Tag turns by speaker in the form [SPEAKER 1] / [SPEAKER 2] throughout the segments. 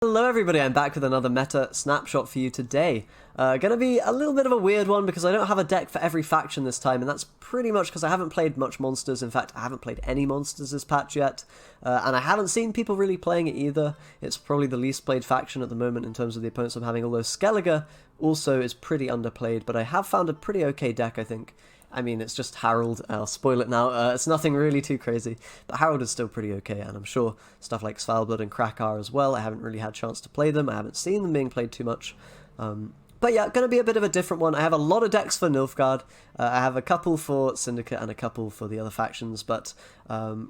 [SPEAKER 1] Hello everybody, I'm back with another meta snapshot for you today. Gonna be a little bit of a weird one because I don't have a deck for every faction this time, and that's pretty much because I haven't played much monsters. In fact, I haven't played any monsters this patch yet, and I haven't seen people really playing it either. It's probably the least played faction at the moment in terms of the opponents I'm having, although Skellige also is pretty underplayed, but I have found a pretty okay deck, I think. I mean, it's just Harold. I'll spoil it now. It's nothing really too crazy, but Harold is still pretty okay, and I'm sure stuff like Svalbard and Krak are as well. I haven't really had a chance to play them. I haven't seen them being played too much. But yeah, going to be a bit of a different one. I have a lot of decks for Nilfgaard. I have a couple for Syndicate and a couple for the other factions, but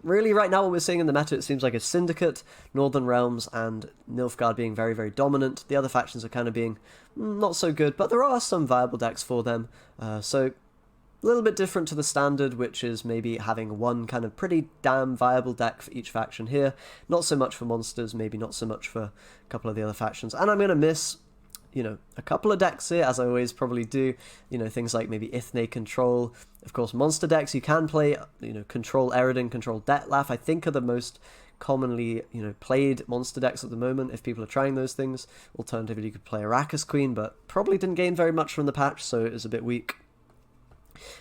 [SPEAKER 1] really right now what we're seeing in the meta, it seems like a Syndicate, Northern Realms, and Nilfgaard being very, very dominant. The other factions are kind of being not so good, but there are some viable decks for them. So a little bit different to the standard, which is maybe having one kind of pretty damn viable deck for each faction here. Not so much for monsters, maybe not so much for a couple of the other factions. And I'm going to miss, you know, a couple of decks here, as I always probably do. You know, things like maybe Ithne Control. Of course, monster decks you can play, you know, Control Eredin, Control Detlaf, I think are the most commonly, you know, played monster decks at the moment if people are trying those things. Alternatively, you could play Arrakis Queen, but probably didn't gain very much from the patch, so it was a bit weak.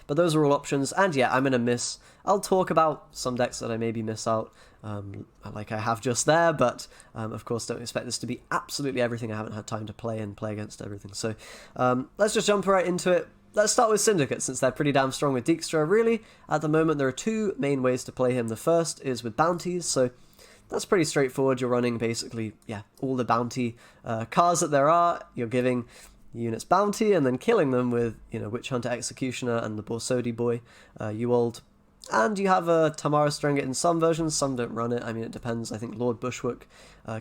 [SPEAKER 1] But those are all options, and yeah, I'm going to miss. I'll talk about some decks that I maybe miss out, like I have just there, but of course don't expect this to be absolutely everything. I haven't had time to play and play against everything, so let's just jump right into it. Let's start with Syndicate, since they're pretty damn strong with Dijkstra. Really, at the moment, there are two main ways to play him. The first is with bounties, so that's pretty straightforward. You're running basically, yeah, all the bounty cards that there are. You're giving units bounty and then killing them with, you know, Witch Hunter Executioner and the Borsodi Boy, Uold. And you have a Tamara Strenget in some versions, some don't run it. I mean, it depends. I think Lord Bushwick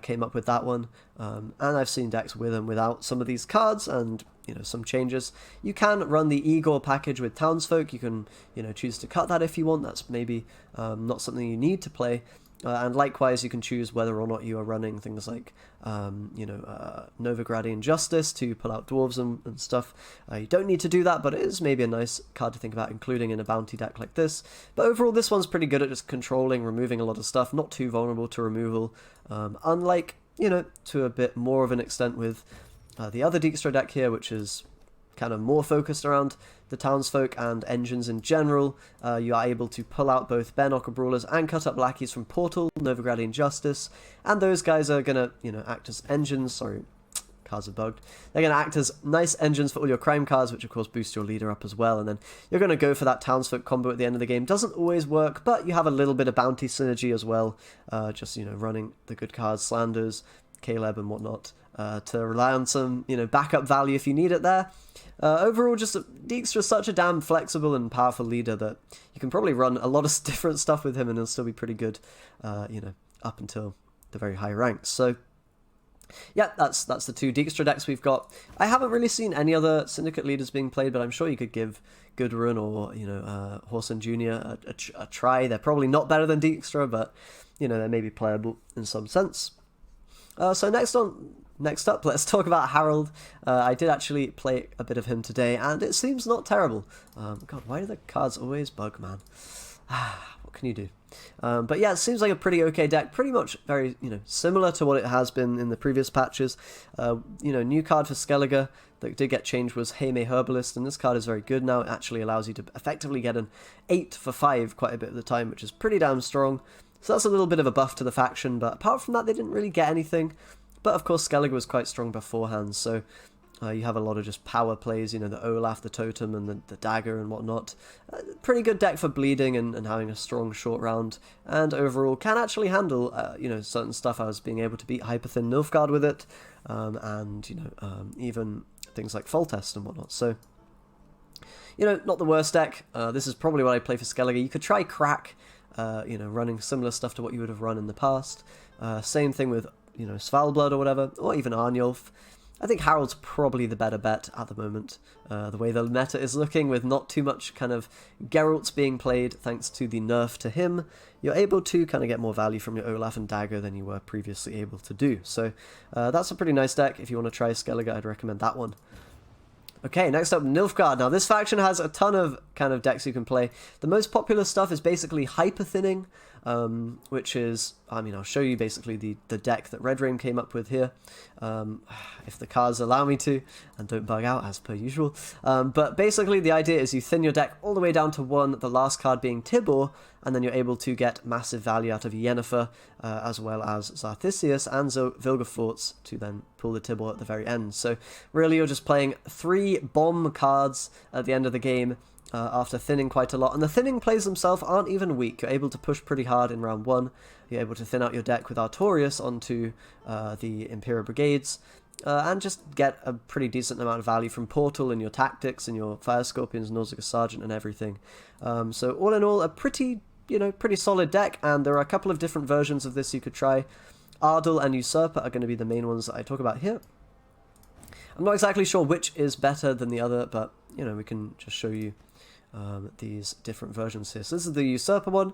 [SPEAKER 1] came up with that one. And I've seen decks with and without some of these cards and, you know, some changes. You can run the Igor package with Townsfolk. You can, you know, choose to cut that if you want. That's maybe not something you need to play. And likewise, you can choose whether or not you are running things like, you know, Novigradian Justice to pull out dwarves and stuff. You don't need to do that, but it is maybe a nice card to think about including in a bounty deck like this. But overall, this one's pretty good at just controlling, removing a lot of stuff, not too vulnerable to removal, unlike, you know, to a bit more of an extent with the other Dijkstra deck here, which is kind of more focused around the townsfolk and engines in general. You are able to pull out both Bare Knuckle Brawlers and cut up lackeys from Portal, Novigradian Justice, and those guys are gonna, you know, act as engines. Sorry, cards are bugged. They're gonna act as nice engines for all your crime cards, which of course boost your leader up as well, and then you're gonna go for that townsfolk combo at the end of the game. Doesn't always work, but you have a little bit of bounty synergy as well, just, you know, running the good cards, Slanders, Caleb and whatnot, to rely on some, you know, backup value if you need it there. Overall, just Dijkstra is such a damn flexible and powerful leader that you can probably run a lot of different stuff with him and he'll still be pretty good, you know, up until the very high ranks. So yeah, that's the two Dijkstra decks we've got. I haven't really seen any other Syndicate leaders being played, but I'm sure you could give Gudrun or, you know, Horson Jr. a try. They're probably not better than Dijkstra, but, you know, they may be playable in some sense. So next up, let's talk about Harold. I did actually play a bit of him today, and it seems not terrible. God, why do the cards always bug, man? What can you do? But yeah, it seems like a pretty okay deck. Pretty much very, you know, similar to what it has been in the previous patches. You know, new card for Skellige that did get changed was Heme Herbalist, and this card is very good now. It actually allows you to effectively get an 8 for 5 quite a bit of the time, which is pretty damn strong. So that's a little bit of a buff to the faction, but apart from that, they didn't really get anything. But of course, Skellige was quite strong beforehand, so you have a lot of just power plays, you know, the Olaf, the Totem, and the Dagger and whatnot. Pretty good deck for bleeding and having a strong short round, and overall can actually handle, you know, certain stuff. I was being able to beat Hyperthin Nilfgaard with it, and, you know, even things like Foltest and whatnot. So, you know, not the worst deck. This is probably what I play for Skellige. You could try Krak, you know, running similar stuff to what you would have run in the past. Same thing with, you know, Svalbard or whatever, or even Arnulf. I think Harold's probably the better bet at the moment, the way the meta is looking, with not too much kind of Geralts being played thanks to the nerf to him. You're able to kind of get more value from your Olaf and Dagger than you were previously able to do. So that's a pretty nice deck. If you want to try Skellige, I'd recommend that one. Okay, next up, Nilfgaard. Now, this faction has a ton of kind of decks you can play. The most popular stuff is basically hyper-thinning. which is, I mean, I'll show you basically the deck that Red Rain came up with here, if the cards allow me to, and don't bug out as per usual. But basically the idea is you thin your deck all the way down to 1, the last card being Tibor, and then you're able to get massive value out of Yennefer, as well as Zarthisius and Vilgefortz to then pull the Tibor at the very end. So really you're just playing 3 bomb cards at the end of the game, after thinning quite a lot. And the thinning plays themselves aren't even weak. You're able to push pretty hard in round 1. You're able to thin out your deck with Artorias onto the Imperial Brigades, and just get a pretty decent amount of value from Portal and your tactics and your Fire Scorpions, Nausicaa Sergeant and everything. So all in all, a pretty solid deck, and there are a couple of different versions of this you could try. Ardal and Usurper are going to be the main ones that I talk about here. I'm not exactly sure which is better than the other, but, we can just show you these different versions here. So this is the Usurper one.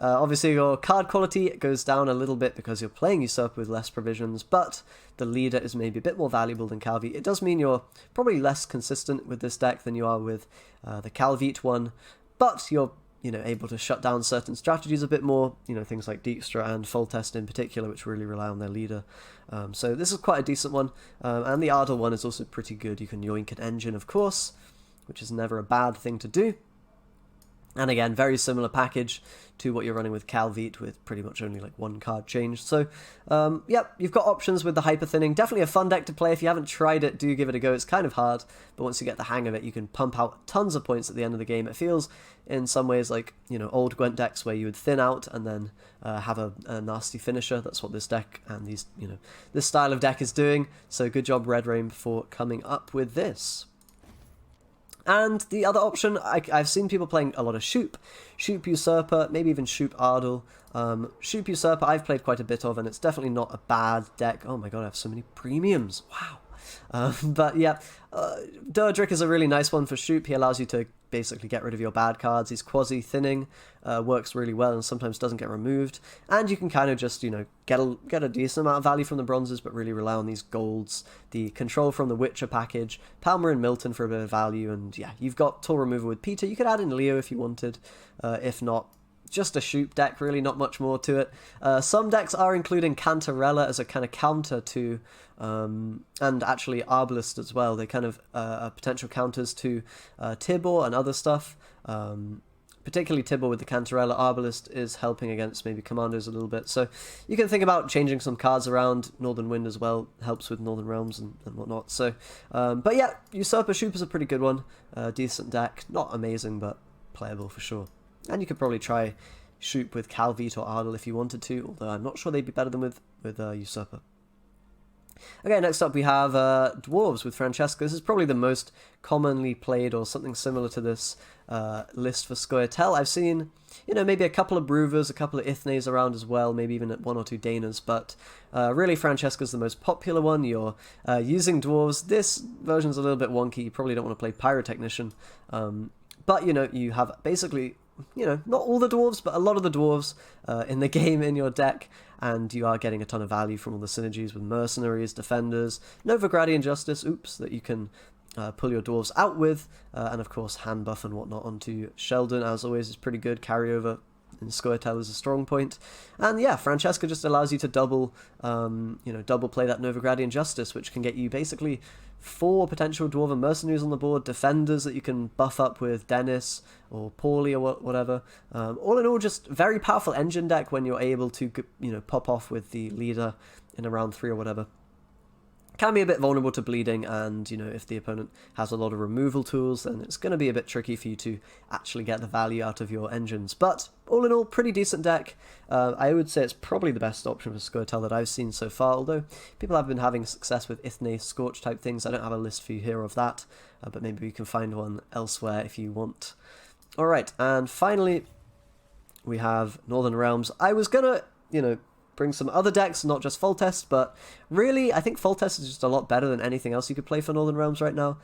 [SPEAKER 1] Obviously your card quality goes down a little bit because you're playing Usurper with less provisions, but the leader is maybe a bit more valuable than Calvi. It does mean you're probably less consistent with this deck than you are with the Calvite one, but you're able to shut down certain strategies a bit more, things like Dijkstra and Foltest in particular, which really rely on their leader. So this is quite a decent one, and the Ardal one is also pretty good. You can yoink an engine, of course, which is never a bad thing to do. And again, very similar package to what you're running with Calvite, with pretty much only like 1 card changed. So, yep, you've got options with the hyper thinning. Definitely a fun deck to play. If you haven't tried it, do give it a go. It's kind of hard, but once you get the hang of it, you can pump out tons of points at the end of the game. It feels, in some ways, like, old Gwent decks where you would thin out and then have a nasty finisher. That's what this deck and this style of deck is doing. So good job, Red Rain, for coming up with this. And the other option, I've seen people playing a lot of Shoop Usurper, maybe even Shoop Ardal. Shoop Usurper I've played quite a bit of, and it's definitely not a bad deck. Oh my god, I have so many premiums. Wow. But yeah, Durdrick is a really nice one for Shoop. He allows you to basically get rid of your bad cards. He's quasi-thinning, works really well and sometimes doesn't get removed. And you can kind of just, get a decent amount of value from the bronzes, but really rely on these golds, the control from the Witcher package, Palmer and Milton for a bit of value, and yeah, you've got tool removal with Peter. You could add in Leo if you wanted, if not, just a Shoop deck, really, not much more to it. Some decks are including Cantarella as a kind of counter to, and actually Arbalest as well. They kind of are potential counters to Tibor and other stuff. Particularly Tibor with the Cantarella. Arbalest is helping against maybe Commandos a little bit. So you can think about changing some cards around. Northern Wind as well helps with Northern Realms and whatnot. So, but yeah, Usurper Shoop is a pretty good one. Decent deck. Not amazing, but playable for sure. And you could probably try Shoop with Calvite or Ardal if you wanted to, although I'm not sure they'd be better than with Usurper. Okay, next up we have Dwarves with Francesca. This is probably the most commonly played, or something similar to this list for Scoia'Tel. I've seen, maybe a couple of Bruvers, a couple of Ithnes around as well, maybe even 1 or 2 Danas, but really Francesca's the most popular one. You're using Dwarves. This version's a little bit wonky. You probably don't want to play Pyrotechnician, but, you have basically, not all the dwarves, but a lot of the dwarves in the game in your deck, and you are getting a ton of value from all the synergies with Mercenaries, Defenders, Novigradian Justice, that you can pull your dwarves out with, and of course hand buff and whatnot onto Sheldon, as always, is pretty good. Carryover in Scoia'Tel is a strong point. And yeah, Francesca just allows you to double play that Novigradian Justice, which can get you basically 4 potential Dwarven Mercenaries on the board, Defenders that you can buff up with Dennis or Paulie or whatever. All in all, just very powerful engine deck when you're able to, pop off with the leader in a round 3 or whatever. Can be a bit vulnerable to bleeding, and if the opponent has a lot of removal tools, then it's going to be a bit tricky for you to actually get the value out of your engines. But all in all, pretty decent deck. I would say it's probably the best option for Scoia'Tel that I've seen so far, although people have been having success with Ithne Scorch type things. I don't have a list for you here of that, but maybe we can find one elsewhere if you want. Alright, and finally we have Northern Realms. I was gonna, bring some other decks, not just Foltest, but really, I think Foltest is just a lot better than anything else you could play for Northern Realms right now.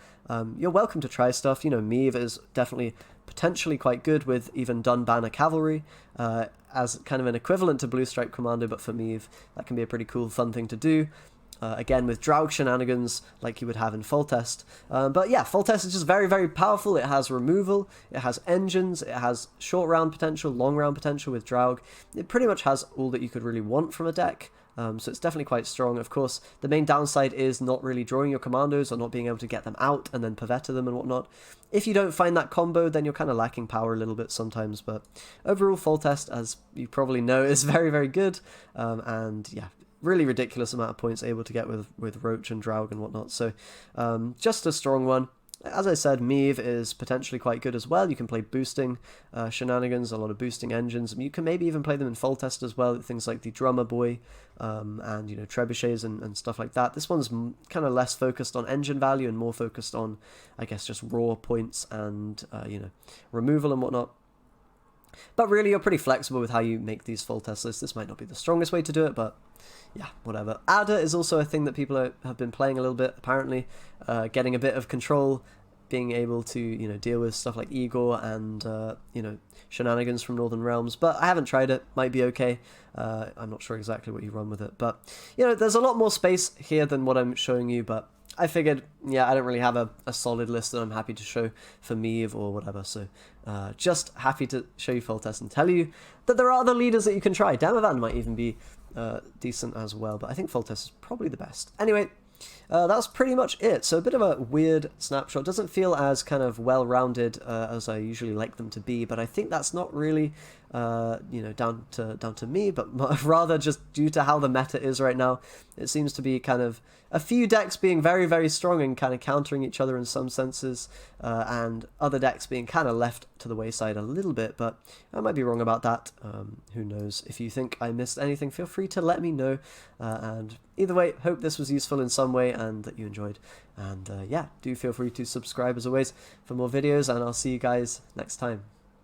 [SPEAKER 1] You're welcome to try stuff. Meave is definitely potentially quite good with even Dunbanner Cavalry, as kind of an equivalent to Blue Stripe Commando, but for Meave, that can be a pretty cool, fun thing to do. again, with Draug shenanigans like you would have in full test. But yeah, full test is just very, very powerful. It has removal, it has engines, it has short round potential, long round potential with Draug. It pretty much has all that you could really want from a deck. So it's definitely quite strong. Of course, the main downside is not really drawing your commandos or not being able to get them out and then Pavetta them and whatnot. If you don't find that combo, then you're kind of lacking power a little bit sometimes. But overall, full test, as you probably know, is very, very good. And yeah, really ridiculous amount of points able to get with Roach and Draug and whatnot. So just a strong one. As I said, Meve is potentially quite good as well. You can play boosting shenanigans, a lot of boosting engines. You can maybe even play them in full test as well, things like the Drummer Boy and, you know, trebuchets and stuff like that. This one's kind of less focused on engine value and more focused on, I guess, just raw points and, you know, removal and whatnot. But really, you're pretty flexible with how you make these full test lists. This might not be the strongest way to do it, but yeah, whatever. Adder is also a thing that people have been playing a little bit, apparently. Getting a bit of control, being able to, you know, deal with stuff like Igor and, you know, shenanigans from Northern Realms. But I haven't tried it. Might be okay. I'm not sure exactly what you run with it. But, you know, there's a lot more space here than what I'm showing you, but I figured, yeah, I don't really have a solid list that I'm happy to show for Meve or whatever, so just happy to show you full test and tell you that there are other leaders that you can try. Damavan might even be decent as well, but I think full test is probably the best. Anyway, that's pretty much it. So a bit of a weird snapshot. Doesn't feel as kind of well-rounded as I usually like them to be, but I think that's not really you know, down to me, but rather just due to how the meta is right now. It seems to be kind of a few decks being very, very strong and kind of countering each other in some senses, and other decks being kind of left to the wayside a little bit, but I might be wrong about that. Who knows? If you think I missed anything, feel free to let me know, and either way, hope this was useful in some way and that you enjoyed, and yeah, do feel free to subscribe as always for more videos, and I'll see you guys next time.